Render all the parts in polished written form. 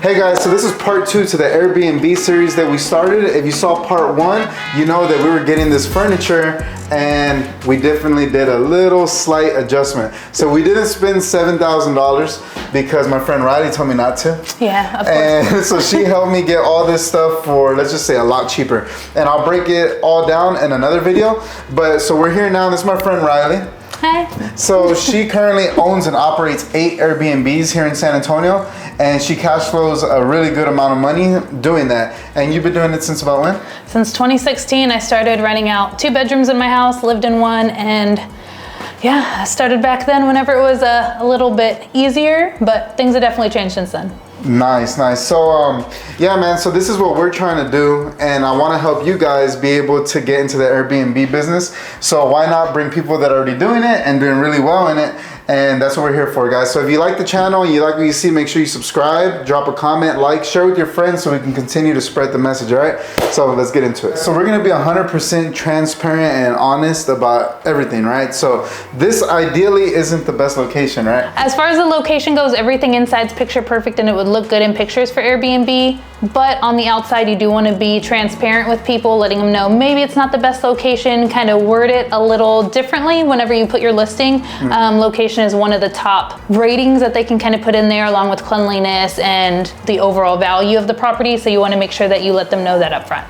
Hey guys, so this is part 2 to the Airbnb series that we started. If you saw part 1, you know that we were getting this furniture and we definitely did a little slight adjustment. So we didn't spend $7,000 because my friend Riley told me not to. Yeah, of course. And so she helped me get all this stuff for, let's just say, a lot cheaper. And I'll break it all down in another video. But so we're here now. This is my friend Riley. Hi. So she currently owns and operates 8 Airbnbs here in San Antonio, and she cash flows a really good amount of money doing that. And you've been doing it since about when? Since 2016, I started renting out 2 bedrooms in my house, lived in one, and yeah, I started back then whenever it was a little bit easier, but things have definitely changed since then. Nice. So yeah, man, so this is what we're trying to do, and I want to help you guys be able to get into the Airbnb business. So why not bring people that are already doing it and doing really well in it? And that's what we're here for, guys. So if you like the channel, you like what you see, make sure you subscribe, drop a comment, like, share with your friends so we can continue to spread the message, all right? So let's get into it. So we're gonna be 100% transparent and honest about everything, right? So this ideally isn't the best location, right? As far as the location goes, everything inside's picture perfect and it would look good in pictures for Airbnb. But on the outside, you do want to be transparent with people, letting them know maybe it's not the best location, kind of word it a little differently whenever you put your listing. Location is one of the top ratings that they can kind of put in there, along with cleanliness and the overall value of the property. So you want to make sure that you let them know that up front.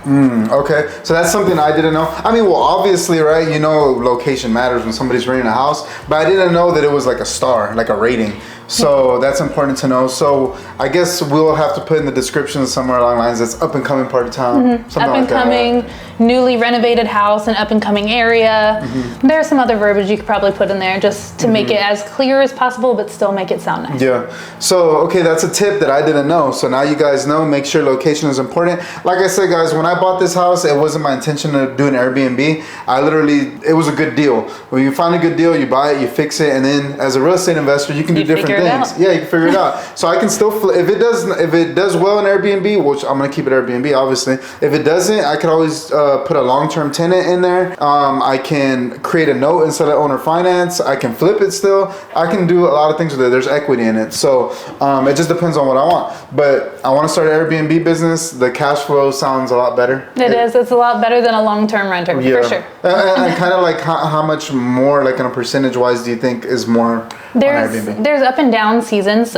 Okay, so that's something I didn't know. I mean, well, obviously, right, you know location matters when somebody's renting a house, but I didn't know that it was like a star, like a rating. So that's important to know. So I guess we'll have to put in the description somewhere along the lines that's up and coming part of town. Up and coming, newly renovated house, an up and coming area. There's some other verbiage you could probably put in there just to make it as clear as possible, but still make it sound nice. Yeah. So, okay, that's a tip that I didn't know. So now you guys know, make sure location is important. Like I said, guys, when I bought this house, it wasn't my intention to do an Airbnb. It was a good deal. When you find a good deal, you buy it, you fix it, and then as a real estate investor, you can do different things. Yeah, you can figure it out. So I can still, if it does well in Airbnb, which I'm gonna keep it Airbnb, obviously. If it doesn't, I could always put a long-term tenant in there. I can create a note instead of owner finance. I can flip it still. I can do a lot of things with it. There's equity in it. So it just depends on what I want. But I want to start an Airbnb business. The cash flow sounds a lot better. It is. It's a lot better than a long-term renter, for sure. And kind of like how much more, like in a percentage-wise, do you think is more on Airbnb? There's up and down seasons.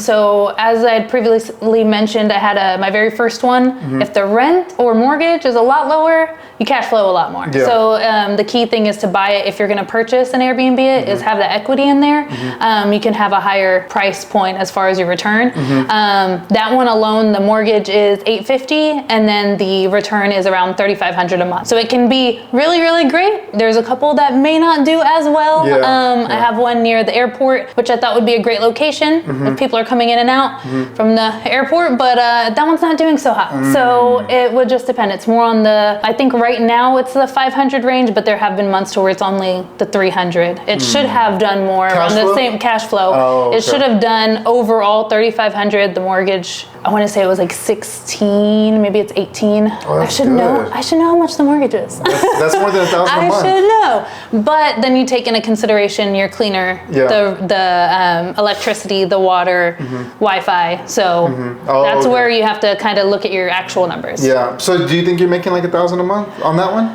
So as I'd previously mentioned, I had my very first one. If the rent or mortgage is a lot lower, you cash flow a lot more. Yeah. So the key thing is to buy it. If you're going to purchase an Airbnb, is have the equity in there. You can have a higher price point as far as your return. That one alone, the mortgage is $850, and then the return is around $3,500 a month. So it can be really, really great. There's a couple that may not do as well. I have one near the airport, which I thought would be a great location if people are coming in and out from the airport, but that one's not doing so hot. So it would just depend. It's more on I think right now it's the 500 range, but there have been months to where it's only the 300. It should have done more around the same cash flow. Oh, okay. It should have done overall 3,500. The mortgage, I want to say it was like 16, maybe it's 18. Oh, I should know how much the mortgage is. That's more than $1,000 a month. I should know. But then you take into consideration your cleaner, the electricity, the water, Wi-Fi. So that's where you have to kind of look at your actual numbers. Yeah. So do you think you're making like $1,000 a month on that one?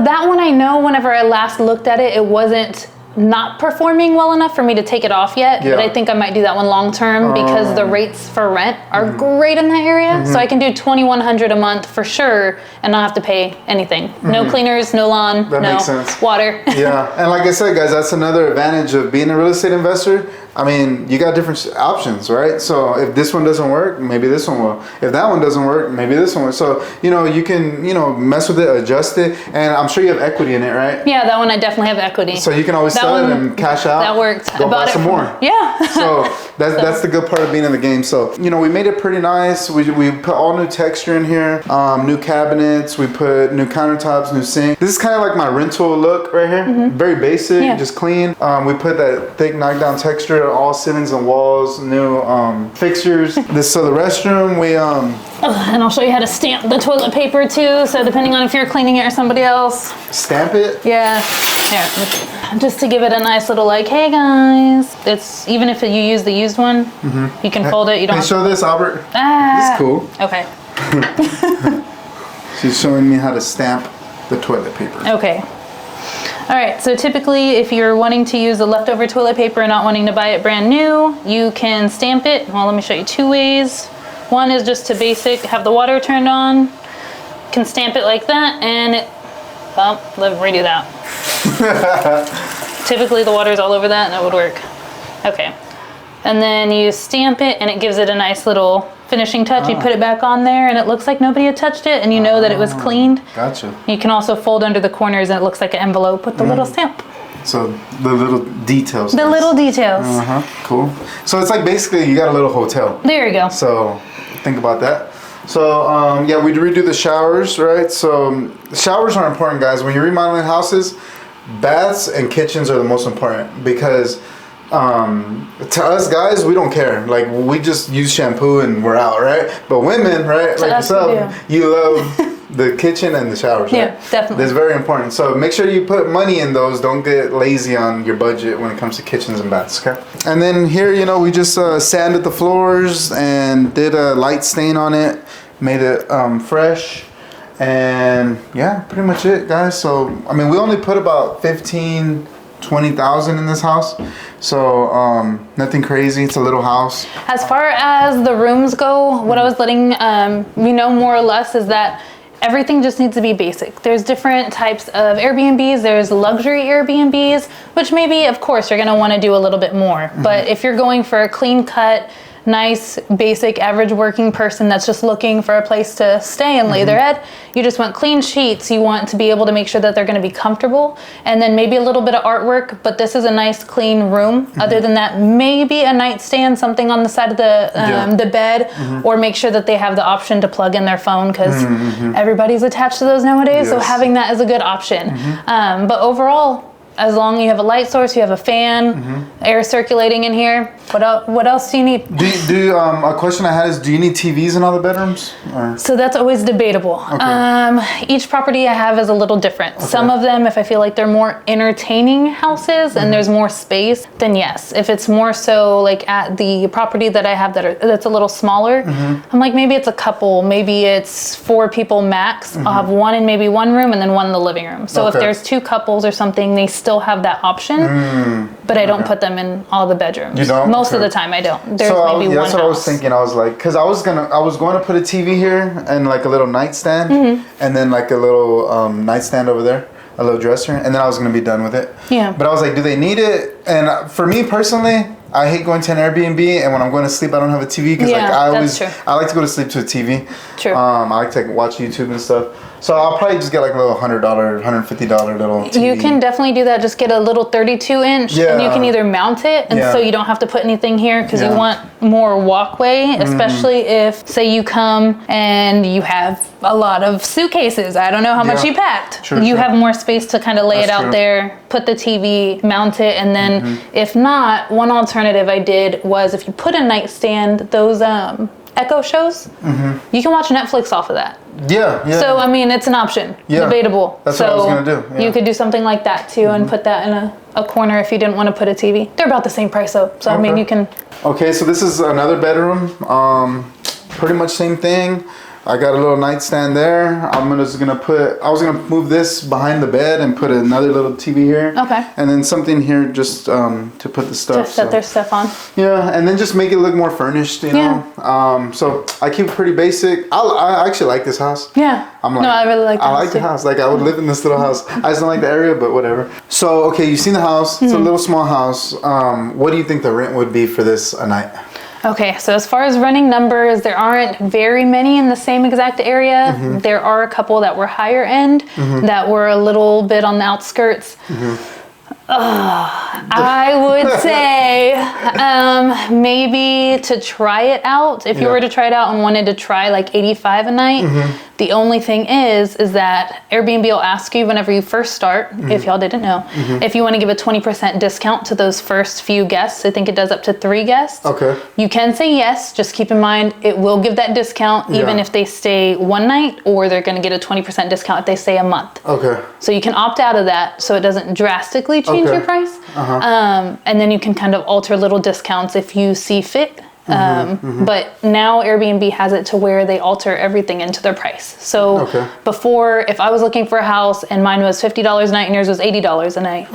That one, I know whenever I last looked at it, it wasn't not performing well enough for me to take it off yet, but I think I might do that one long term because the rates for rent are great in that area. So I can do $2,100 a month for sure and not have to pay anything. No cleaners, no lawn, makes sense. Water. Yeah, and like I said, guys, that's another advantage of being a real estate investor. I mean, you got different options, right? So if this one doesn't work, maybe this one will. If that one doesn't work, maybe this one will. So, you can, mess with it, adjust it, and I'm sure you have equity in it, right? Yeah, that one I definitely have equity. So you can always sell it and cash out. That worked. Go buy some more. Yeah. So that's the good part of being in the game. So, we made it pretty nice. We put all new texture in here, new cabinets, we put new countertops, new sink. This is kind of like my rental look right here. Very basic, just clean. We put that thick knockdown texture, all ceilings and walls, new fixtures. So the restroom, and I'll show you how to stamp the toilet paper too. So depending on if you're cleaning it or somebody else. Stamp it? Yeah. Here. just to give it a nice little like, hey guys. It's even if you use the used one, you can fold it. You don't. Hey, show this, Albert. Ah. It's cool. Okay. She's showing me how to stamp the toilet paper. Okay. All right, so typically if you're wanting to use the leftover toilet paper and not wanting to buy it brand new, you can stamp it. Well, let me show you 2 ways. One is just to have the water turned on. You can stamp it like that and redo that. Typically the water's all over that and it would work. Okay. And then you stamp it and it gives it a nice little finishing touch. You put it back on there and it looks like nobody had touched it and you know that it was cleaned. Gotcha. You can also fold under the corners and it looks like an envelope with the little stamp. So the little details. The little details. Cool. So it's like basically you got a little hotel. There you go. So think about that. So yeah, we redo the showers, right? So showers are important, guys. When you're remodeling houses, baths and kitchens are the most important because to us guys, we don't care. Like we just use shampoo and we're out, right? But women, right? Like yourself, you love the kitchen and the showers, right? Yeah, definitely. That's very important. So make sure you put money in those. Don't get lazy on your budget when it comes to kitchens and baths, okay? And then here, you know, we just sanded the floors and did a light stain on it, made it fresh. And yeah, pretty much it, guys. So, I mean, we only put about 20,000 in this house. So nothing crazy. It's a little house. As far as the rooms go, what I was letting you know more or less is that everything just needs to be basic. There's different types of Airbnbs. There's luxury Airbnbs, which maybe, of course, you're gonna wanna do a little bit more. But if you're going for a clean cut, nice, basic, average working person that's just looking for a place to stay and lay their head, you just want clean sheets. You want to be able to make sure that they're gonna be comfortable. And then maybe a little bit of artwork, but this is a nice, clean room. Other than that, maybe a nightstand, something on the side of the bed, or make sure that they have the option to plug in their phone because everybody's attached to those nowadays. So having that is a good option. But overall, as long as you have a light source, you have a fan, air circulating in here. What else do you need? A question I had is, do you need TVs in all the bedrooms? Or? So that's always debatable. Okay. Each property I have is a little different. Okay. Some of them, if I feel like they're more entertaining houses and there's more space, then yes. If it's more so like at the property that I have that's a little smaller, I'm like, maybe it's a couple, maybe it's 4 people max. I'll have one in maybe one room and then one in the living room. So if there's 2 couples or something, they still have that option, but I don't put them in all the bedrooms. You don't? Most of the time I don't. There's so maybe one that's what house. I was thinking. I was like, because I was going to put a TV here and like a little nightstand and then like a little nightstand over there, a little dresser, and then I was going to be done with it. Yeah. But I was like, do they need it? And for me personally, I hate going to an Airbnb, and when I'm going to sleep, I don't have a TV because I like to go to sleep to a TV. True. I like to watch YouTube and stuff. So I'll probably just get like a little $100, $150 little TV. You can definitely do that. Just get a little 32-inch, and you can either mount it, and so you don't have to put anything here because you want more walkway, especially if, say, you come and you have a lot of suitcases. I don't know how much you packed. You have more space to kind of lay it out there, put the TV, mount it, and then if not, one alternative I did was if you put a nightstand, those Echo shows, you can watch Netflix off of that. So, I mean, it's an option. Debatable. That's what I was going to do. You could do something like that, too, and put that in a corner if you didn't want to put a TV. They're about the same price, though. So, I mean, you can... Okay, so this is another bedroom. Pretty much same thing. I got a little nightstand there. I was gonna move this behind the bed and put another little TV here. Okay. And then something here just to put the stuff. Just set their stuff on. Yeah, and then just make it look more furnished, you know. So I keep it pretty basic. I actually like this house. Yeah. I really like the house. I like the house. Like I would live in this little house. I just don't like the area, but whatever. So okay, you've seen the house. It's a little small house. What do you think the rent would be for this a night? Okay, so as far as running numbers, there aren't very many in the same exact area. There are a couple that were higher end, that were a little bit on the outskirts. I would say maybe to try it out, if you were to try it out and wanted to try like 85 a night, the only thing is that Airbnb will ask you whenever you first start, if y'all didn't know, if you want to give a 20% discount to those first few guests. I think it does up to 3 guests. Okay. You can say yes, just keep in mind it will give that discount even if they stay one night, or they're going to get a 20% discount if they stay a month. Okay. So you can opt out of that so it doesn't drastically change change your price. And then you can kind of alter little discounts if you see fit. But now Airbnb has it to where they alter everything into their price. So before, if I was looking for a house and mine was $50 a night and yours was $80 a night,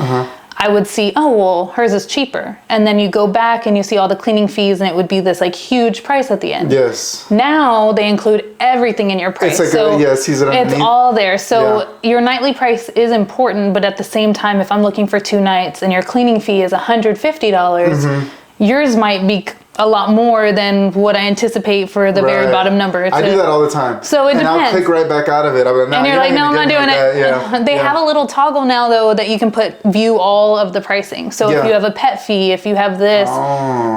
I would see, oh, well, hers is cheaper. And then you go back and you see all the cleaning fees and it would be this like huge price at the end. Yes. Now they include everything in your price. It's like it's all there. So your nightly price is important, but at the same time, if I'm looking for 2 nights and your cleaning fee is $150, yours might be a lot more than what I anticipate for the very bottom number. I do that all the time. So it depends. And I'll click right back out of it. And you're like, no, I'm not doing it. They have a little toggle now, though, that you can view all of the pricing. So if you have a pet fee, if you have this,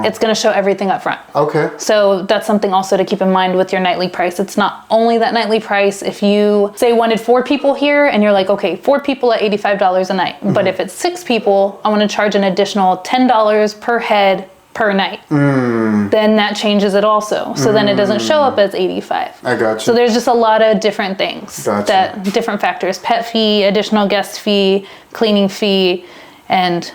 it's going to show everything up front. Okay. So that's something also to keep in mind with your nightly price. It's not only that nightly price. If you, say, wanted 4 people here and you're like, okay, 4 people at $85 a night. But if it's 6 people, I want to charge an additional $10 per head per night. Then that changes it also. So then it doesn't show up as 85. I got you. So there's just a lot of different things different factors: pet fee, additional guest fee, cleaning fee, and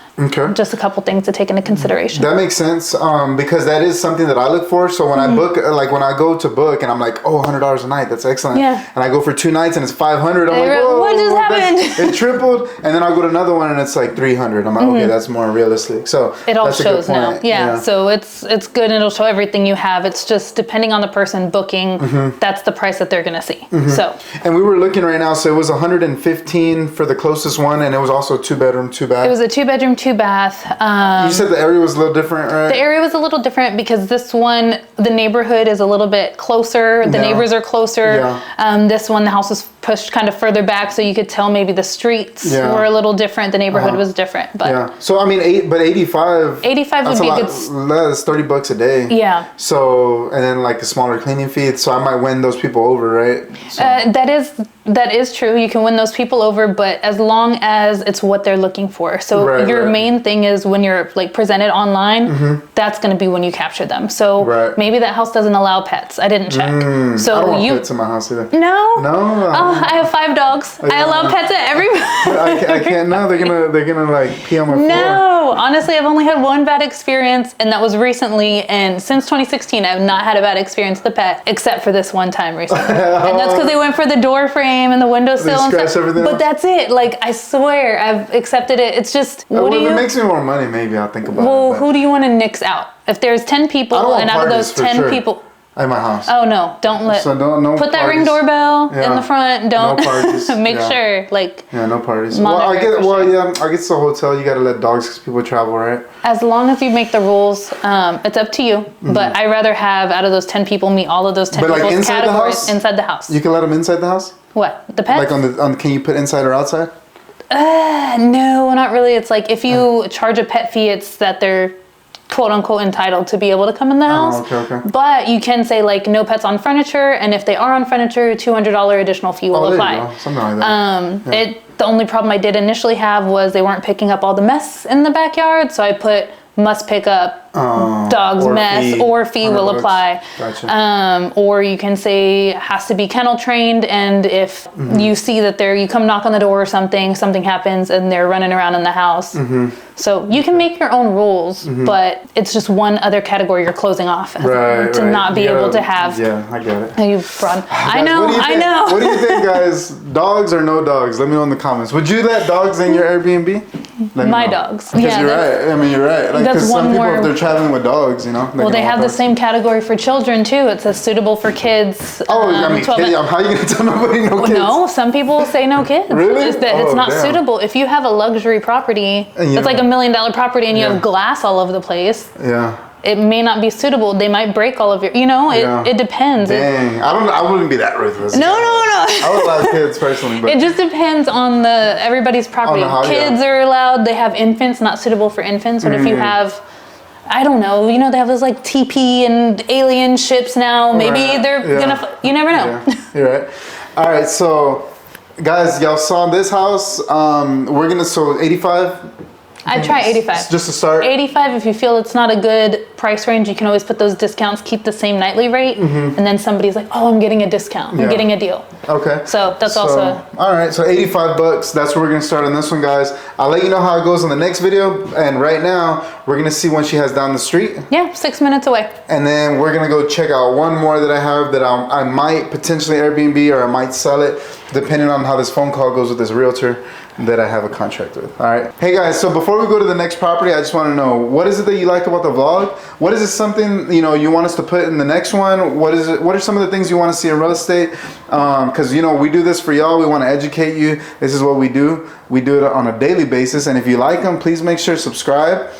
just a couple things to take into consideration. That makes sense, because that is something that I look for. So when I book, like when I go to book and I'm like, oh, $100 a night, that's excellent. Yeah. And I go for 2 nights and it's $500. I'm like, whoa, what just happened? It tripled. And then I'll go to another one and it's like $300. I'm like, okay, that's more realistic. So it all shows now. Yeah. So it's good and it'll show everything you have. It's just depending on the person booking, that's the price that they're gonna see. So. And we were looking right now, so it was $115 for the closest one, and it was also 2-bedroom, 2-bath. It was a 2-bedroom, 2-bath. You said the area was a little different, right? The area was a little different because this one, the neighborhood is a little bit closer. The neighbors are closer. This one, the house was pushed kind of further back, so you could tell maybe the streets were a little different. The neighborhood was different, but so I mean, 85 would be a good. That's $30 a day. Yeah. So and then like a smaller cleaning fee, so I might win those people over, right? So. That is true. You can win those people over, but as long as it's what they're looking for. So your main thing is when you're like presented online, that's going to be when you capture them. So maybe that house doesn't allow pets. I didn't check. So I don't want pets in my house either. No. I have 5 dogs. I allow pets at every. I can't. No, they're gonna like pee on my floor. No, honestly, I've only had one bad experience, and that was recently. And since 2016, I've not had a bad experience with a pet, except for this one time recently. And that's because they went for the door frame and the windowsill and stuff. Everything but that's it. Like I swear, I've accepted it. It's just if it makes me more money, maybe I'll think about it. Well, who do you want to nix out? If there's 10 people, and out of those 10 people. At my house. Oh no! Don't let. So no put that ring doorbell in the front. Don't. No parties. Make sure, like. Yeah, no parties. I guess the hotel you gotta let dogs because people travel, right? As long as you make the rules, it's up to you. But I rather have out of those 10 people meet all of those 10 people's inside categories inside the house. You can let them inside the house. What, the pets? Like can you put inside or outside? No, not really. It's like if you charge a pet fee, it's that they're quote unquote entitled to be able to come in the house. Okay. But you can say like no pets on furniture, and if they are on furniture, $200 additional fee will apply. There you go. Something like that. The only problem I did initially have was they weren't picking up all the mess in the backyard, so I put must pick up dog's mess or fee will apply. Gotcha. Or you can say has to be kennel trained, and if you see that you come knock on the door or something happens and they're running around in the house. So you can make your own rules, but it's just one other category you're closing off to not be able to have. Yeah, I get it. I know. What do you think, guys? Dogs or no dogs? Let me know in the comments. Would you let dogs in your Airbnb? My dogs. Because you're right. I mean, you're right. Like, that's some people, if they're traveling with dogs, you know. They have the same category for children too. It says suitable for kids. How are you going to tell nobody no kids? No, some people say no kids. Really? It's not suitable. If you have a luxury property, it's like $1 million property, and you have glass all over the place. Yeah. It may not be suitable. They might break all of your, it depends. Dang, I wouldn't be that ruthless. No. I would allow kids personally, but it just depends on everybody's property. Kids are allowed. They have infants, not suitable for infants. But if you have, I don't know, they have those like TP and alien ships now. Maybe they're gonna. You never know. Yeah. You're right. All right, so guys, y'all saw this house. We're gonna 85. I'd try 85. Just to start. 85 if you feel it's not a good price range, you can always put those discounts, keep the same nightly rate, and then somebody's like, oh, I'm getting a discount. I'm getting a deal. Okay. So that's also... All right, so $85. That's where we're going to start on this one, guys. I'll let you know how it goes in the next video. And right now, we're going to see one she has down the street. Yeah, 6 minutes away. And then we're going to go check out one more that I have that I might potentially Airbnb, or I might sell it, depending on how this phone call goes with this realtor that I have a contract with. All right. Hey guys, so before we go to the next property, I just want to know, what is it that you like about the vlog? What is it something, you know, you want us to put in the next one? What is it? What are some of the things you want to see in real estate? Because, you know, we do this for y'all. We want to educate you. This is what we do. We do it on a daily basis. And if you like them, please make sure to subscribe.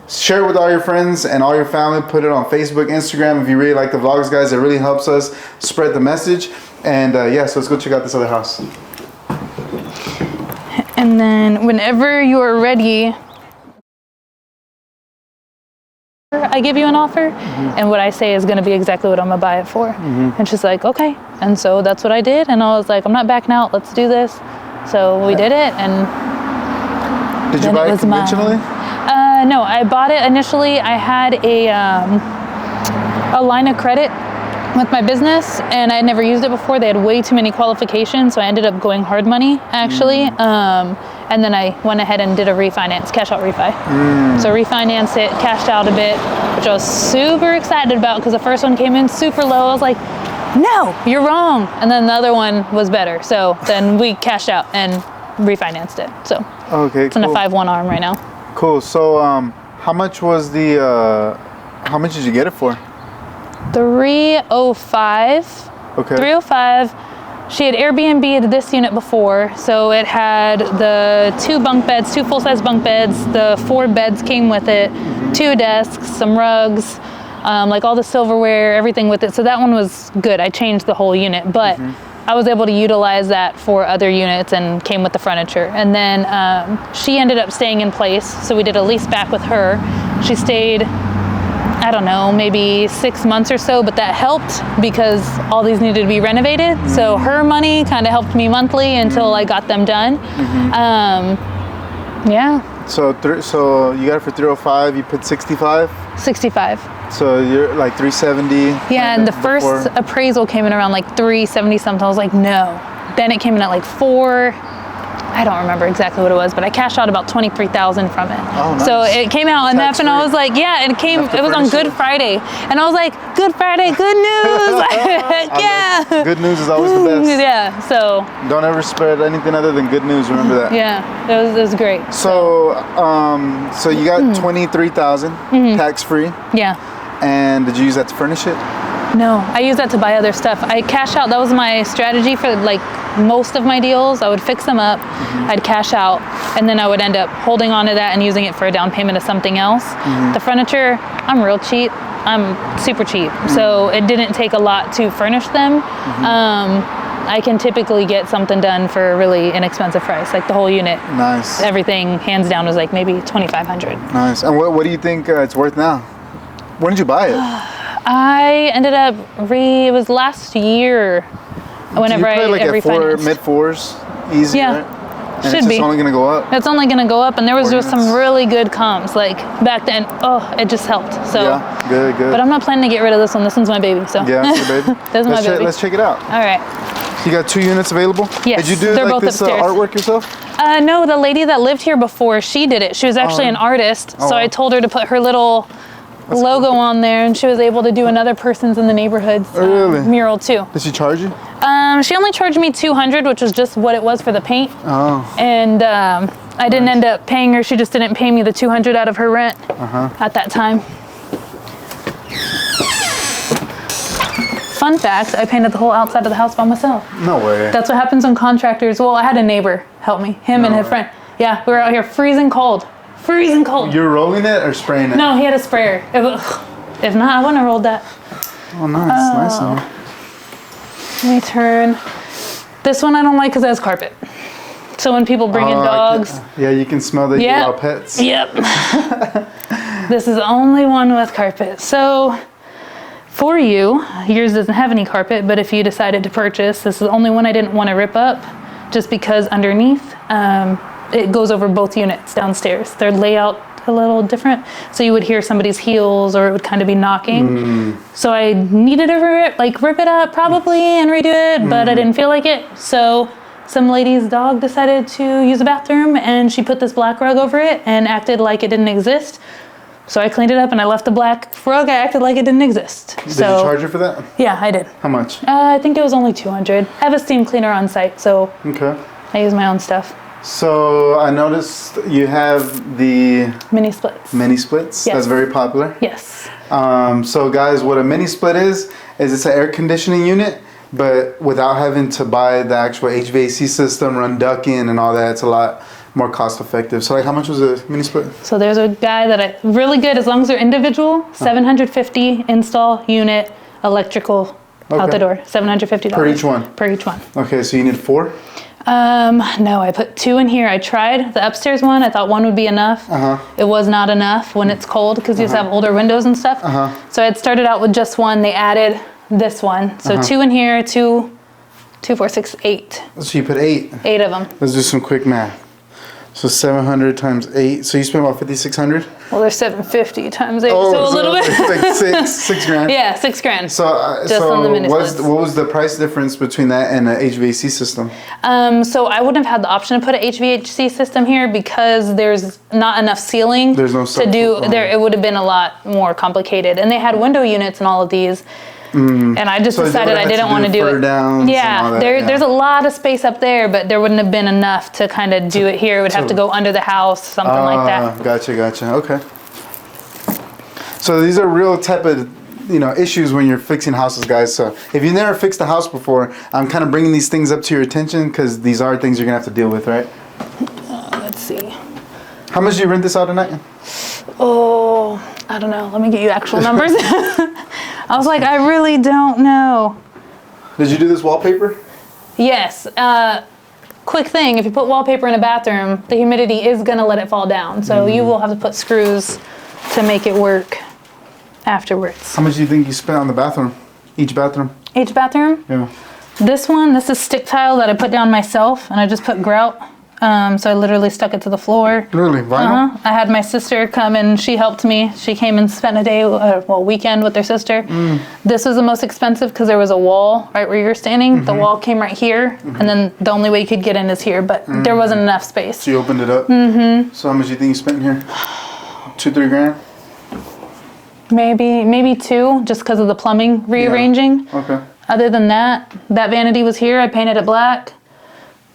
Share it with all your friends and all your family. Put it on Facebook, Instagram. If you really like the vlogs, guys, it really helps us spread the message. And yeah, so let's go check out this other house. And then whenever you're ready, I give you an offer, and what I say is going to be exactly what I'm going to buy it for. And she's like, okay. And so that's what I did. And I was like, I'm not backing out. Let's do this. So we did it. And did you buy it conventionally? No, I bought it initially. I had a line of credit with my business, and I had never used it before. They had way too many qualifications, so I ended up going hard money, actually. And then I went ahead and did a refinance, cash out refi. So refinanced it, cashed out a bit, which I was super excited about because the first one came in super low. I was like, no, you're wrong. And then the other one was better. So then we cashed out and refinanced it. So okay, it's in a 5-1 arm right now. Cool. So how much was the, how much did you get it for? 305. Okay. 305. She had Airbnb'd this unit before, so it had the 2 bunk beds, 2 full-size bunk beds. The 4 beds came with it, 2 desks, some rugs, like all the silverware, everything with it. So that one was good. I changed the whole unit, but I was able to utilize that for other units and came with the furniture. And then she ended up staying in place, so we did a lease back with her. She stayed, I don't know, maybe 6 months or so, but that helped because all these needed to be renovated. So her money kind of helped me monthly until I got them done. Yeah. So you got it for 305, you put 65? 65. So you're like 370? Yeah, and the first appraisal came in around like 370 something. I was like, no. Then it came in at like 4. I don't remember exactly what it was, but I cashed out about $23,000 from it. Oh, nice. So it came out enough, and I was like, yeah, it was on Good Friday. And I was like, Good Friday, good news. Yeah. Good news is always the best. Yeah, so. Don't ever spread anything other than good news, remember that. Yeah, it was great. So, so you got 23,000 tax-free. Yeah. And did you use that to furnish it? No, I use that to buy other stuff. I cash out. That was my strategy for like most of my deals. I would fix them up, I'd cash out, and then I would end up holding on to that and using it for a down payment of something else. The furniture, I'm real cheap. I'm super cheap. So it didn't take a lot to furnish them. I can typically get something done for a really inexpensive price, like the whole unit. Nice. Everything, hands down, was like maybe $2,500. Nice. And what do you think it's worth now? When did you buy it? I ended up it was last year. Whenever I like at mid fours, easy, right? And Should it's be. It's only gonna go up. It's only gonna go up, and there was just some really good comps. Like back then, it just helped. So yeah, good. But I'm not planning to get rid of this one. This one's my baby. So yeah, it's your baby. This is my baby. Let's check it out. All right. You got 2 units available? Yes. Did you do they're like both this artwork yourself? No, the lady that lived here before, she did it. She was actually an artist, so I told her to put her little logo on there, and she was able to do another person's in the neighborhood's mural too. Did she charge you? She only charged me $200, which was just what it was for the paint. Oh. And I didn't end up paying her. She just didn't pay me the $200 out of her rent at that time. Fun fact, I painted the whole outside of the house by myself. No way. That's what happens when contractors, well, I had a neighbor help me, him and his friend. Yeah, we were out here freezing cold. Freezing cold. You're rolling it or spraying it? No, he had a sprayer. If not, I wouldn't have rolled that. Oh, nice. Nice in here. Let me turn. This one I don't like because it has carpet. So when people bring in dogs. Yeah, you can smell that you allow pets. Yep. This is the only one with carpet. So for you, yours doesn't have any carpet, but if you decided to purchase, this is the only one I didn't want to rip up just because underneath, it goes over both units downstairs. Their layout a little different. So you would hear somebody's heels, or it would kind of be knocking. So I needed to rip it up probably and redo it, but I didn't feel like it. So some lady's dog decided to use the bathroom, and she put this black rug over it and acted like it didn't exist. So I cleaned it up and I left the black rug. I acted like it didn't exist. Did you charge her for that? Yeah, I did. How much? I think it was only $200. I have a steam cleaner on site, so okay. I use my own stuff. So I noticed you have the Mini splits. mini splits. Yes. That's very popular. Yes. So guys, what a mini split is it's an air conditioning unit, but without having to buy the actual HVAC system, run ducting and all that. It's a lot more cost effective. So like, how much was a mini split? So there's a guy that really good, as long as they're individual, $750 install unit, electrical out the door, $750. Per each one? Per each one. Okay, so you need 4? No, I put 2 in here. I tried the upstairs one. I thought 1 would be enough. It was not enough when it's cold, because you just have older windows and stuff. So I had started out with just 1. They added this one. So 2 in here, 2, 4, 6, 8. So you put 8? 8 of them. Let's do some quick math. So 700 times 8. So you spent about 5,600? Well, they're 750 times 8, so a little bit. It's like six grand. Yeah, $6,000. So, on the mini splits. what was the price difference between that and an HVAC system? So I wouldn't have had the option to put an HVAC system here because there's not enough ceiling. There's no to do there. It would have been a lot more complicated, and they had window units and all of these. And I just decided I didn't want to do it. Yeah, there's a lot of space up there, but there wouldn't have been enough to kind of do it here. It would have to go under the house, something like that. Gotcha. Okay. So these are real type of issues when you're fixing houses, guys. So if you've never fixed a house before, I'm kind of bringing these things up to your attention because these are things you're gonna have to deal with, right? Let's see. How much do you rent this out a night? Oh, I don't know. Let me get you actual numbers. I was like, I really don't know. Did you do this wallpaper? Yes. Quick thing, if you put wallpaper in a bathroom, the humidity is going to let it fall down. So you will have to put screws to make it work afterwards. How much do you think you spent on the bathroom? Each bathroom? Each bathroom? Yeah. This is stick tile that I put down myself, and I just put grout. So I literally stuck it to the floor. Really? Vinyl? I had my sister come and she helped me. She came and spent a day, weekend with their sister. This was the most expensive because there was a wall right where you're standing. The wall came right here, and then the only way you could get in is here, but there wasn't enough space. So you opened it up? So how much do you think you spent here? 2-3 grand? Maybe 2, just because of the plumbing rearranging. Yeah. Okay. Other than that vanity was here. I painted it black.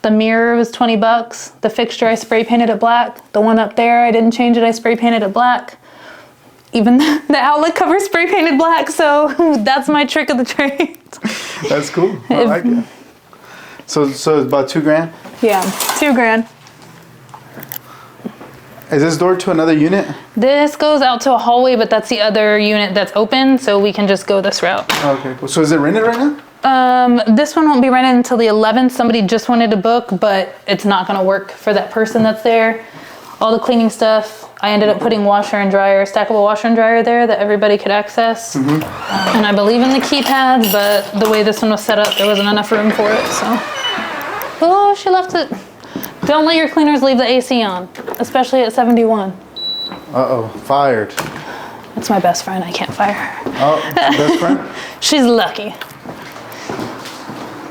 The mirror was $20. The fixture I spray painted it black. The one up there I didn't change it. I spray painted it black. Even the outlet cover spray painted black. So that's my trick of the trade. That's cool. I like it. So it's about 2 grand? Yeah, 2 grand. Is this door to another unit? This goes out to a hallway, but that's the other unit that's open, so we can just go this route. Okay, cool. So is it rented right now? This one won't be rented until the 11th. Somebody just wanted to book, but it's not going to work for that person that's there. All the cleaning stuff, I ended up putting washer and dryer, stackable washer and dryer there that everybody could access. And I believe in the keypads, but the way this one was set up, there wasn't enough room for it, so. Oh, she left it. Don't let your cleaners leave the AC on, especially at 71. Uh-oh, fired. That's my best friend. I can't fire her. Oh, best friend? She's lucky.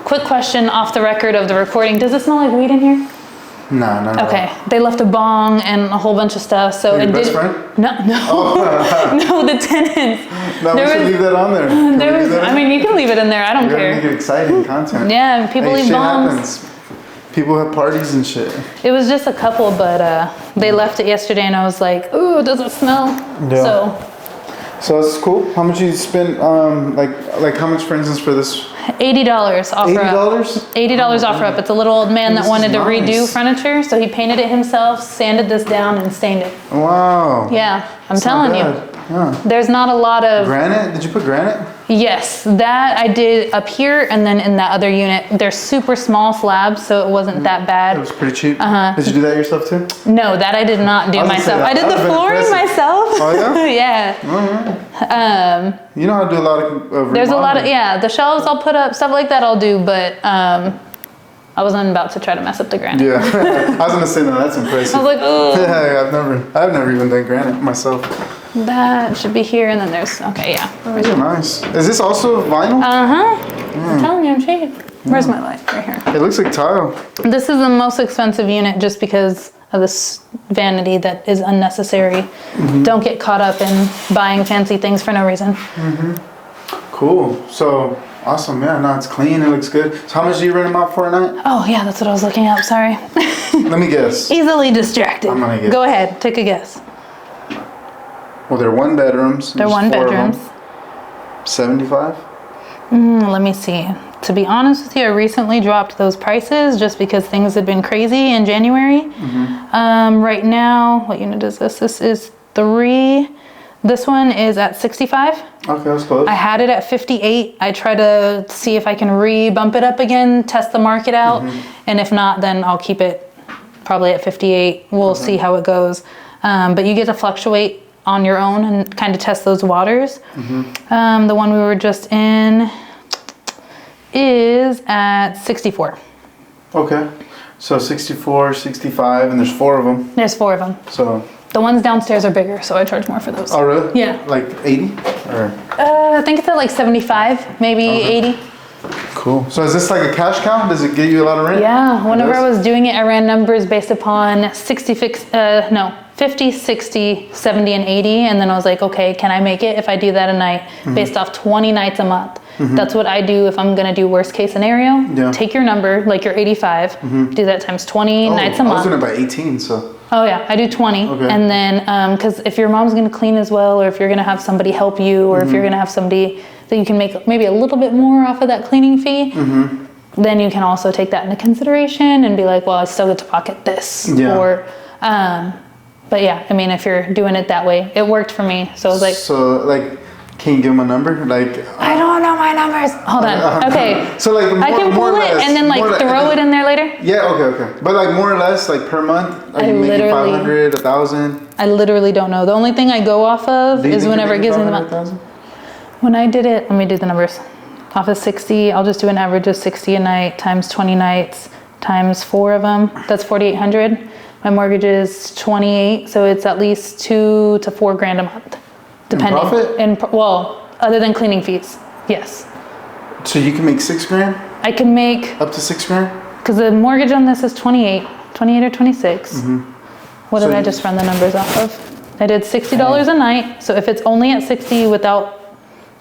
Quick question off the record of the recording. Does it smell like weed in here? No. Okay. They left a bong and a whole bunch of stuff. So your it best did. Friend? No. No, the tenants. No, we should leave that on there. I mean, you can leave it in there. I don't care. You gotta make it exciting content. Yeah, people leave bongs. Happens. People have parties and shit. It was just a couple, but they left it yesterday, and I was like, "Ooh, does it smell?" Yeah. So that's cool. How much you spent? Like how much, for instance, for this? $80 off $80? $80 off up. It's a little old man that wanted to redo furniture, so he painted it himself, sanded this down, and stained it. Wow. Yeah, I'm telling you. Yeah. There's not a lot of granite. Did you put granite? Yes, that I did up here, and then in that other unit, they're super small slabs, so it wasn't that bad. It was pretty cheap. Did you do that yourself too? No, that I did not do myself. I did the flooring myself. Oh yeah. Yeah. You know how to do a lot of there's a lot of the shelves I'll put up, stuff like that I'll do, but I wasn't about to try to mess up the granite. Yeah, I was gonna say no. That's impressive. I was like, oh. Yeah, I've never even done granite myself. That should be here, and then there's okay, yeah. Oh, nice. Is this also vinyl? I'm telling you, I'm shaded. Where's my light? Right here. It looks like tile. This is the most expensive unit just because of this vanity that is unnecessary. Don't get caught up in buying fancy things for no reason. Cool. So awesome. Yeah, no, it's clean. It looks good. So how much do you rent them out for a night? Oh yeah, that's what I was looking up. Sorry. Let me guess. Easily distracted. I'm gonna guess. Go ahead, take a guess. Well, they're one bedrooms. They're one bedrooms. 75. Let me see. To be honest with you, I recently dropped those prices just because things had been crazy in January. Right now, what unit is this? This is 3. This one is at 65. Okay, that's close. I had it at 58. I try to see if I can bump it up again, test the market out. And if not, then I'll keep it probably at 58. We'll see how it goes. But you get to fluctuate on your own and kind of test those waters. The one we were just in is at 64. Okay. So 64, 65, and there's 4 of them. There's 4 of them. So. The ones downstairs are bigger, so I charge more for those. Oh, really? Yeah. Like 80? Or? I think it's at like 75, maybe 80. Cool. So is this like a cash cow? Does it get you a lot of rent? Yeah. Whenever I was doing it, I ran numbers based upon 50, 60, 70, and 80. And then I was like, okay, can I make it if I do that a night based off 20 nights a month? That's what I do if I'm going to do worst case scenario. Yeah. Take your number, like your 85, do that times 20 nights a month. I was doing it by 18, so. Oh yeah, I do 20. Okay. And then, because if your mom's going to clean as well, or if you're going to have somebody help you, or if you're going to have somebody that you can make maybe a little bit more off of that cleaning fee, then you can also take that into consideration and be like, well, I still get to pocket this. Yeah. Or, but yeah, I mean, if you're doing it that way, it worked for me. So I was like, so like, can you give them a number? Like, I don't know my numbers. Hold on. Okay. So like, I can pull it and then like throw it in there later. Yeah. Okay. But like more or less, like per month, are you making 500, 1,000? I literally don't know. The only thing I go off of is whenever it gives me the month. When I did it, let me do the numbers. Off of 60, I'll just do an average of 60 a night times 20 nights times 4 of them. That's 4,800. My mortgage is 28, so it's at least 2 to 4 grand a month, depending. In profit? Well, other than cleaning fees, yes. So you can make 6 grand? I can make up to 6 grand? Because the mortgage on this is 28 or 26. What did I just run the numbers off of? I did $60 a night. So if it's only at 60 without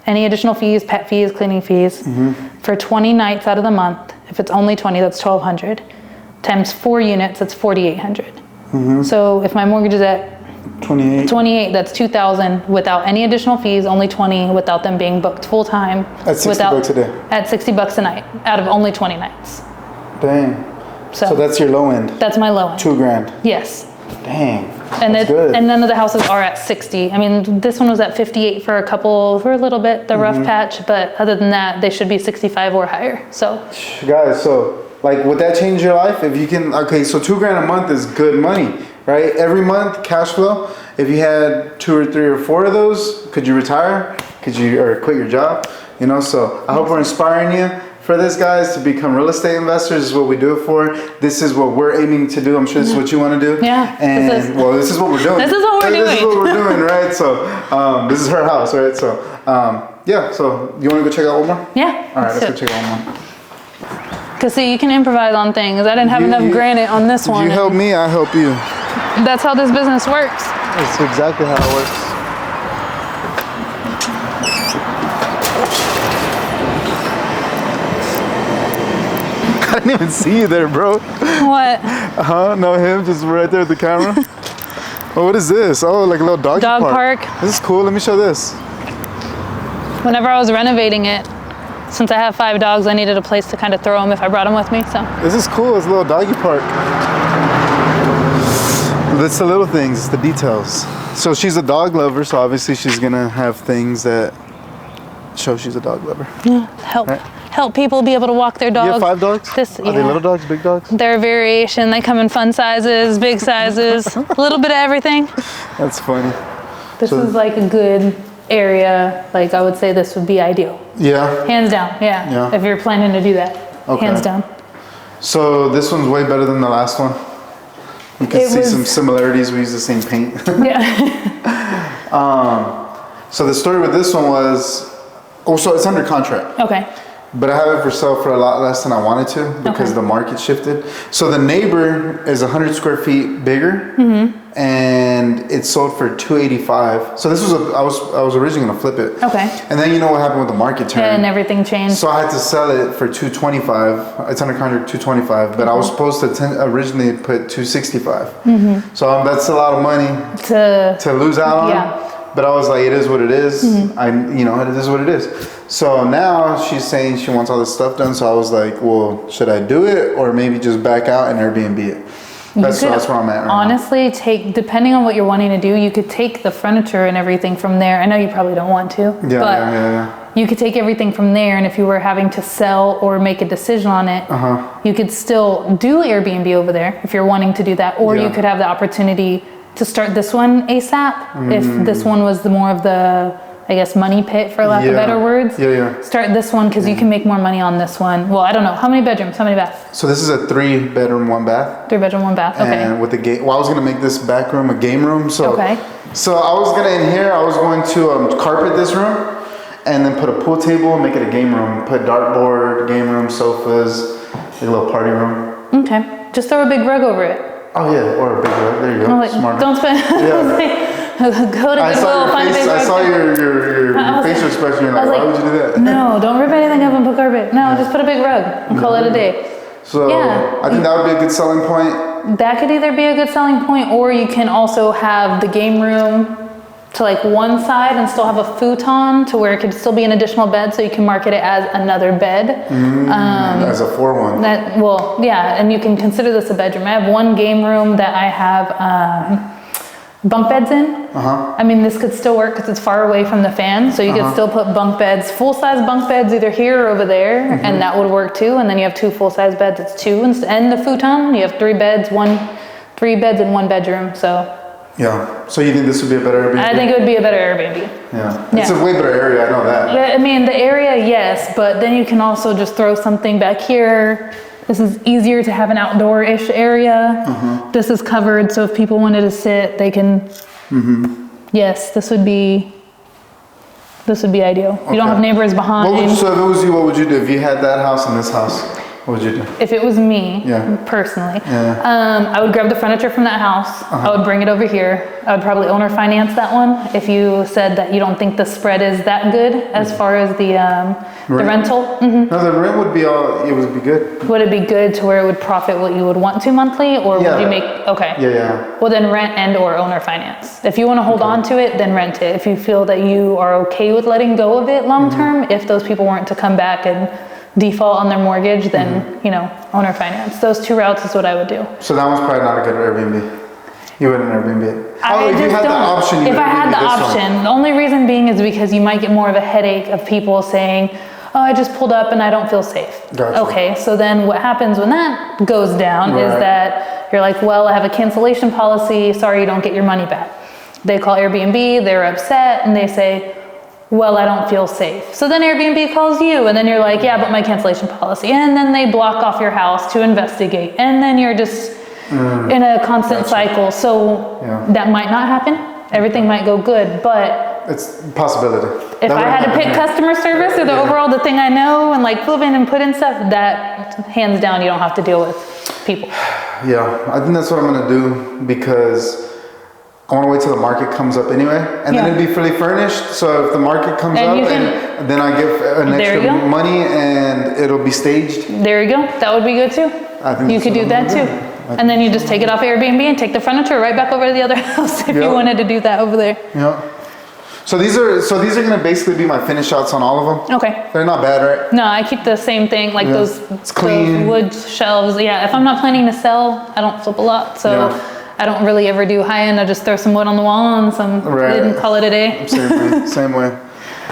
any additional fees, pet fees, cleaning fees, for 20 nights out of the month, if it's only 20, that's 1,200. Times 4 units, that's 4,800. So if my mortgage is at 28, that's 2,000 without any additional fees, only 20 without them being booked full time. At 60 bucks a day? At 60 bucks a night out of only 20 nights. Dang. So that's your low end? That's my low end. 2 grand? Yes. Dang. And that's good. And none of the houses are at 60. I mean, this one was at 58 for a little bit, the rough patch, but other than that, they should be 65 or higher. So guys, so like, would that change your life? If you can, okay, so 2 grand a month is good money, right? Every month, cash flow. If you had 2 or 3 or 4 of those, could you retire? Or quit your job? You know, so I hope we're inspiring you for this, guys, to become real estate investors. This is what we do it for. This is what we're aiming to do. I'm sure this is what you want to do. Yeah. And this is what we're doing. This is what we're doing. This is what we're doing, right? So this is her house, right? So yeah. So you want to go check out one more? Yeah. All right, let's go check out one more. Because see, you can improvise on things. I didn't have enough granite on this one. You help me, I help you. That's how this business works. That's exactly how it works. I didn't even see you there, bro. What? No, him just right there at the camera. Oh, what is this? Oh, like a little dog park. This is cool. Let me show this. Whenever I was renovating it, since I have 5 dogs, I needed a place to kind of throw them if I brought them with me. So this is cool. It's a little doggy park. It's the little things, it's the details. So she's a dog lover, so obviously she's gonna have things that show she's a dog lover. Yeah, help people be able to walk their dogs. You have 5 dogs? Are they little dogs, big dogs? They're variation. They come in fun sizes, big sizes, a little bit of everything. That's funny. This is like a good area. Like I would say this would be ideal. Yeah. Hands down, yeah. If you're planning to do that, hands down. So this one's way better than the last one. You can see some similarities. We use the same paint. Yeah. So the story with this one was, so it's under contract. Okay. But I have it for sale for a lot less than I wanted to because the market shifted. So the neighbor is 100 square feet bigger, and it's sold for $285. So this was I was originally gonna flip it. Okay. And then you know what happened with the market turn. And everything changed. So I had to sell it for $225. It's under contract $225, but I was supposed to originally put $265. So that's a lot of money to lose out on. Yeah. But I was like, it is what it is. It is what it is. So now she's saying she wants all this stuff done. So I was like, well, should I do it or maybe just back out and Airbnb it? That's where I'm at right honestly, depending on what you're wanting to do, you could take the furniture and everything from there. I know you probably don't want to, but you could take everything from there. And if you were having to sell or make a decision on it, you could still do Airbnb over there if you're wanting to do that. Or you could have the opportunity to start this one ASAP. If this one was more of the, I guess, money pit, for lack of better words. Start this one because you can make more money on this one. Well, I don't know. How many bedrooms? How many baths? So this is a 3-bedroom, 1-bath. 3-bedroom, 1-bath. Okay. And with the game, I was gonna make this back room a game room. So so I was gonna in here. I was going to carpet this room, and then put a pool table and make it a game room. Put dartboard, game room, sofas, a little party room. Okay. Just throw a big rug over it. Oh yeah, or a big rug. There you go. Smart. Don't spend. Go to Goodwill, find a big rug. I saw your facial expression. You're like, why would you do that? No, don't rip anything up and put carpet. No, just put a big rug and call it a day. So I think that would be a good selling point. That could either be a good selling point, or you can also have the game room to like one side and still have a futon to where it could still be an additional bed, so you can market it as another bed. As a 4-1. And you can consider this a bedroom. I have one game room that I have bunk beds in. I mean, this could still work because it's far away from the fan, so you could still put bunk beds, full-size bunk beds, either here or over there, and that would work too. And then you have 2 full-size beds. It's 2, and the futon. You have 3 beds, 3 beds in 1 bedroom. So. Yeah. So you think this would be a better Airbnb? I think it would be a better Airbnb. Yeah. It's a way better area, I know that. I mean, the area, yes, but then you can also just throw something back here. This is easier to have an outdoor-ish area. This is covered, so if people wanted to sit, they can. Yes, this would be ideal. You don't have neighbors behind. So if it was you, what would you do if you had that house and this house? What would you do? If it was me, personally, I would grab the furniture from that house. I would bring it over here. I would probably owner finance that one. If you said that you don't think the spread is that good as far as the rental. No, the rent would be it would be good. Would it be good to where it would profit what you would want to monthly, or would you make, well then rent and or owner finance. If you want to hold on to it, then rent it. If you feel that you are okay with letting go of it long term, if those people weren't to come back and default on their mortgage, then owner finance. Those 2 routes is what I would do. So that one's probably not a good Airbnb. You wouldn't Airbnb it. If I had the option, the only reason being is because you might get more of a headache of people saying, oh, I just pulled up and I don't feel safe. Gotcha. Okay, so then what happens when that goes down is that you're like, well, I have a cancellation policy. Sorry, you don't get your money back. They call Airbnb, they're upset, and they say, well, I don't feel safe. So then Airbnb calls you, and then you're like, yeah, but my cancellation policy. And then they block off your house to investigate. And then you're just in a constant cycle. So that might not happen. Everything might go good, but it's a possibility. If I had to pick customer service or the overall the thing I know and like flip in and put in stuff, that hands down, you don't have to deal with people. Yeah, I think that's what I'm gonna do because I want to wait till the market comes up anyway, and then it'd be fully furnished. So if the market comes up, and then I give an extra money, and it'll be staged. There you go. That would be good too. I think you could do that too, and then you just take it off Airbnb and take the furniture right back over to the other house if you wanted to do that over there. Yeah. So these are gonna basically be my finish outs on all of them. Okay. They're not bad, right? No, I keep the same thing, like those wood shelves. Yeah, if I'm not planning to sell, I don't flip a lot, so. I don't really ever do high end. I just throw some wood on the wall and some lid and call it a day. Same way.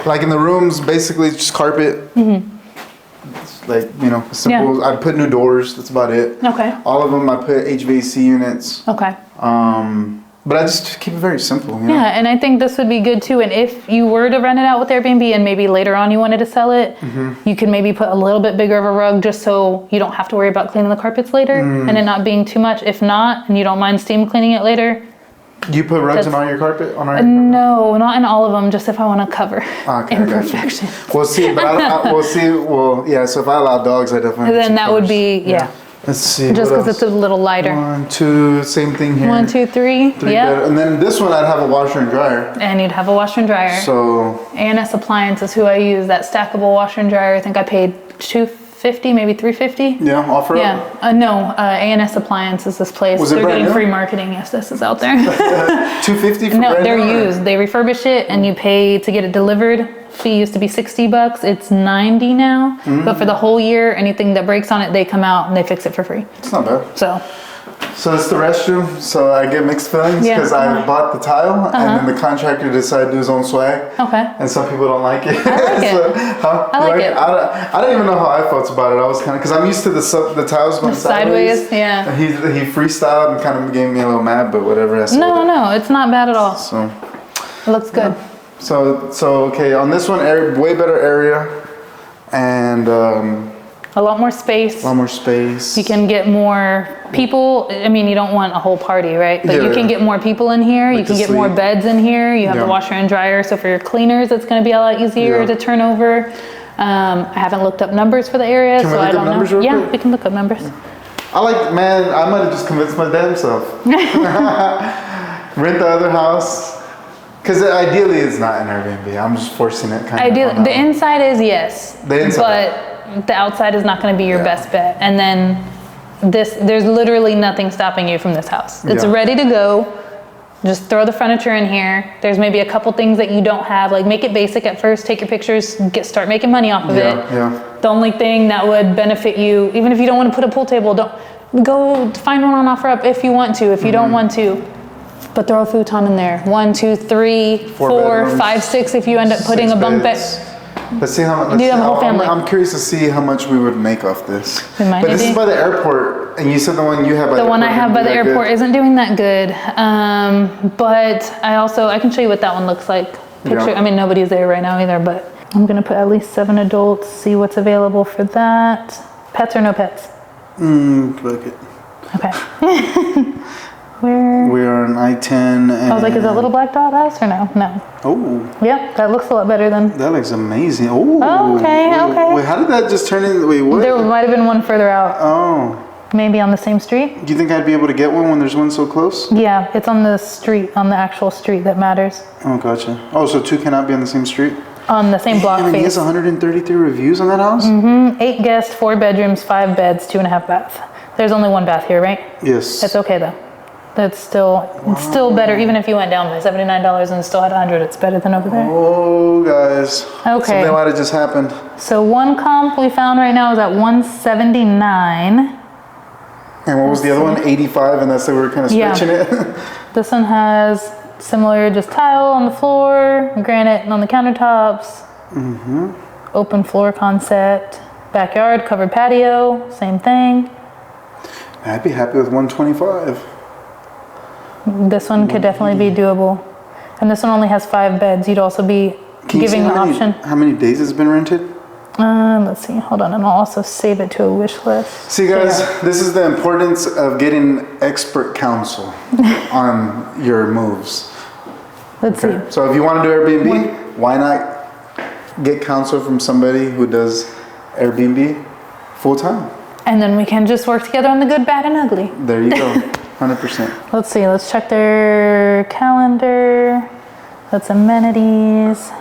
Like in the rooms, basically just carpet. It's like, simple. I put new doors. That's about it. Okay. All of them, I put HVAC units. Okay. But I just keep it very simple. You know? Yeah, and I think this would be good too. And if you were to rent it out with Airbnb and maybe later on you wanted to sell it, you could maybe put a little bit bigger of a rug just so you don't have to worry about cleaning the carpets later and it not being too much. If not, and you don't mind steam cleaning it later. You put rugs on all your carpet? No, not in all of them, just if I want to cover imperfections. We'll see, but we'll see. Well, yeah, so if I allow dogs, I definitely then that would be, yeah. Let's see. Just because it's a little lighter. 1, 2, same thing here. 1, 2, 3. Yeah. And then this one, I'd have a washer and dryer. And you'd have a washer and dryer. So. ANS Appliance is who I use. That stackable washer and dryer. I think I paid $250, maybe $350. Yeah, offer up. Yeah. No, ANS Appliance is this place. Was it They're brand getting new? free marketing. Yes, this is out there. $250 for No, brand they're new, used. They refurbish it, and you pay to get it delivered. Fee used to be $60. It's $90 now. But for the whole year, anything that breaks on it, they come out and they fix it for free. It's not bad. So it's the restroom. So I get mixed feelings because I bought the tile and then the contractor decided to do his own swag. Okay. And some people don't like it. I like it. I like it. I don't even know how I felt about it. I was kind of, because I'm used to the tiles going sideways. Yeah. And he freestyled and kind of gave me a little mad, but whatever. No, it's not bad at all. So it looks good. Yeah. So okay, on this one, way better area, and a lot more space. A lot more space. You can get more people. I mean, you don't want a whole party, right? But you can get more people in here. You can get more beds in here. You have the washer and dryer. So for your cleaners, it's going to be a lot easier to turn over. I haven't looked up numbers for the area, so I don't know. Yeah, we can look up numbers. I might have just convinced my damn self. Rent the other house. Because ideally it's not an Airbnb. I'm just forcing it kind of. Ideally, the inside is yes. The inside. But the outside is not going to be your best bet. And then there's literally nothing stopping you from this house. It's ready to go. Just throw the furniture in here. There's maybe a couple things that you don't have. Like make it basic at first, take your pictures, start making money off of it. Yeah. The only thing that would benefit you, even if you don't want to put a pool table, don't go find one on OfferUp if you want to. If you don't want to. But throw a futon in there. 1, 2, 3, 4, 5, 6 if you end up putting a bunk bed. Let's see how much. You have a whole family. I'm curious to see how much we would make off this. But this is by the airport, and you said the one you have by the airport. The one I have by the airport isn't doing that good. But I can show you what that one looks like. I mean, nobody's there right now either, but I'm gonna put at least 7 adults, see what's available for that. Pets or no pets? Look it. Okay. We are on I-10. And I was like, is that little black dot us or no? No. Oh. Yep, that looks a lot better than. That looks amazing. Oh. Okay. Wait, how did that just turn in? Wait, what? There might have been one further out. Oh. Maybe on the same street? Do you think I'd be able to get one when there's one so close? Yeah, it's on the street, on the actual street that matters. Oh, gotcha. Oh, so 2 cannot be on the same street? On the same block face. He has 133 reviews on that house? 8 guests, 4 bedrooms, 5 beds, 2.5 baths. There's only 1 bath here, right? Yes. It's okay though. That's it's still better. Even if you went down by $79 and still had 100, it's better than over there. Oh, guys. Okay. Something might have just happened. So one comp we found right now is at 179. And what was the other one? 85, and that's they were kind of stretching it. This one has similar, just tile on the floor, granite on the countertops. Open floor concept, backyard, covered patio, same thing. I'd be happy with 125. This one could definitely be doable. And this one only has 5 beds. You'd also be giving the option. How many days it's been rented? Let's see, hold on, and I'll also save it to a wish list. See guys, this is the importance of getting expert counsel on your moves. Let's see. So if you want to do Airbnb, why not get counsel from somebody who does Airbnb full time? And then we can just work together on the good, bad, and ugly. There you go, 100%. Let's see, let's check their calendar. That's amenities.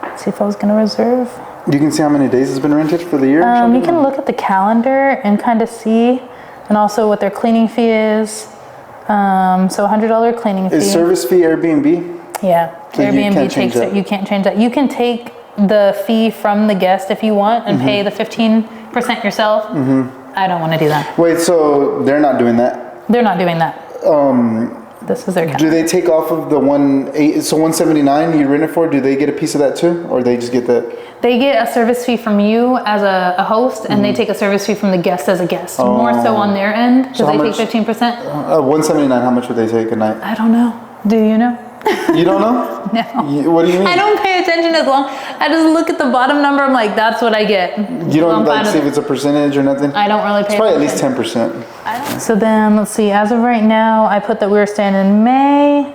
Let's see if I was gonna reserve. You can see how many days it's been rented for the year? You can look at the calendar and kind of see, and also what their cleaning fee is. So $100 cleaning fee. Is service fee Airbnb? Yeah, so Airbnb takes it. You can't change that. You can take the fee from the guest if you want and pay the 15% yourself. I don't want to do that. Wait, so they're not doing that? They're not doing that. This is their calendar. Do they take off of the 179 you rent it for? Do they get a piece of that too, or they just get that? They get a service fee from you as a host, and they take a service fee from the guest as a guest. More so on their end, because they take 15%. 179. How much would they take a night? I don't know. Do you know? You don't know? No. What do you mean? I don't pay attention as long. I just look at the bottom number. I'm like, that's what I get. You don't like see if it's a percentage or nothing? I don't really pay attention. It's probably at least 10%. So then let's see, as of right now, I put that we were staying in May.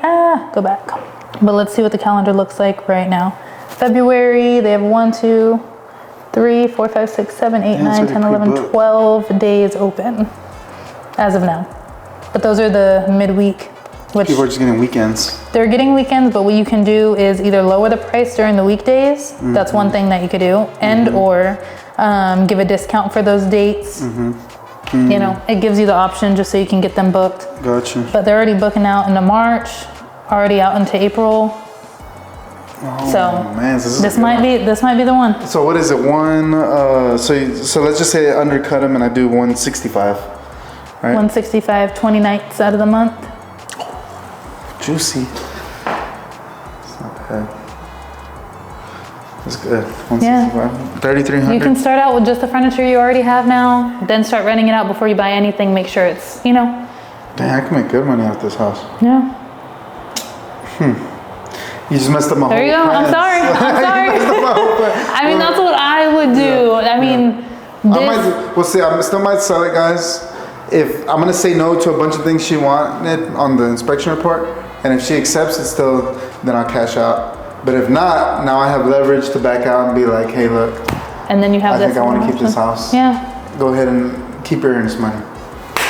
Go back. But let's see what the calendar looks like right now. February, they have 1, 2, 3, 4, 5, 6, 7, 8, 9, 10, 11, 12 days open as of now. But those are the midweek. Which people are just getting weekends. They're getting weekends, but what you can do is either lower the price during the weekdays. Mm-hmm. That's one thing that you could do, and or give a discount for those dates. Mm-hmm. Mm-hmm. You know, it gives you the option just so you can get them booked. Gotcha. But they're already booking out into March, already out into April. Oh, so man, this might be the one. So what is it? So let's just say I undercut them and I do 165, right? 165, 20 nights out of the month. Juicy. It's not bad. That's good. 165. Yeah. 3,300. You can start out with just the furniture you already have now, then start renting it out before you buy anything. Make sure it's, you know. Dang, I can make good money off this house. Yeah. You just messed up my whole There you go. plans. I'm sorry. I mean, that's what I would do. I mean, we'll see. I still might sell it, guys. If I'm gonna say no to a bunch of things she wanted on the inspection report, and if she accepts it still, then I'll cash out. But if not, now I have leverage to back out and be like, hey, look. And then you have I think I want to keep this house. Yeah. Go ahead and keep your earnest money.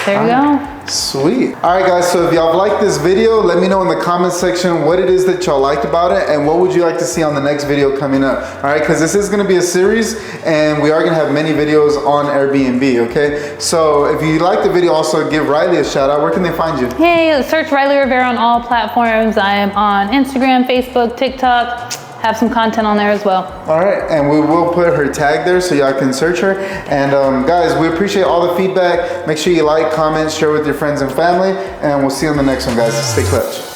There you go. Sweet. All right, guys, so if y'all liked this video, let me know in the comment section what it is that y'all liked about it and what would you like to see on the next video coming up. All right, because this is going to be a series and we are going to have many videos on Airbnb, okay? So if you like the video, also give Riley a shout out. Where can they find you? Hey, search Riley Rivera on all platforms. I am on Instagram, Facebook, TikTok. Have some content on there as well. All right, and we will put her tag there so y'all can search her. And guys, we appreciate all the feedback. Make sure you like, comment, share with your friends and family, and we'll see you on the next one, guys. Stay clutch.